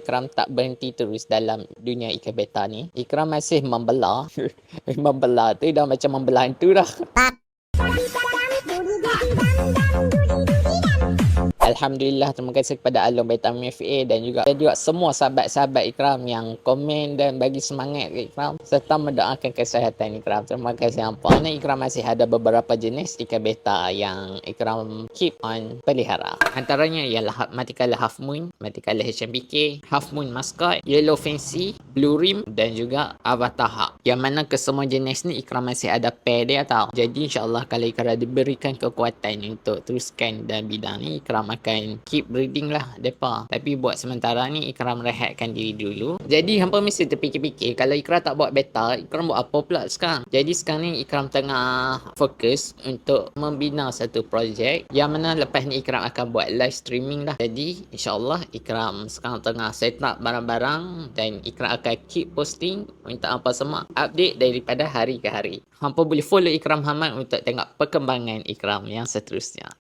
Ikram tak berhenti terus dalam dunia ikan beta ni. Ikram masih membelah. Membelah tu dah macam membelah hantu dah. Alhamdulillah, terima kasih kepada Along Vitamin FA dan juga semua sahabat-sahabat Ikram yang komen dan bagi semangat ke Ikram serta mendoakan kesihatan Ikram. Terima kasih hampa. Ni Ikram masih ada beberapa jenis ikan beta yang Ikram keep on pelihara. Antaranya ialah Maticala Half Moon, Maticala HMBK, Half Moon Mascot, Yellow Fancy, Blue Rim dan juga Avatar Hawk. Yang mana kesemua jenis ni Ikram masih ada pair dia tau. Jadi insyaAllah kalau Ikram diberikan kekuatan untuk teruskan dalam bidang ni, Ikram akan keep breeding lah depa. Tapi buat sementara ni Ikram rehatkan diri dulu. Jadi hampa mesti terfikir-fikir, kalau Ikram tak buat beta, Ikram buat apa pula sekarang? Jadi sekarang ni Ikram tengah fokus untuk membina satu projek yang mana lepas ni Ikram akan buat live streaming lah. Jadi insyaAllah Ikram sekarang tengah set up barang-barang dan Ikram akan keep posting, minta hampa semua update daripada hari ke hari. Hampa boleh follow Ikram Hamad untuk tengok perkembangan Ikram yang seterusnya.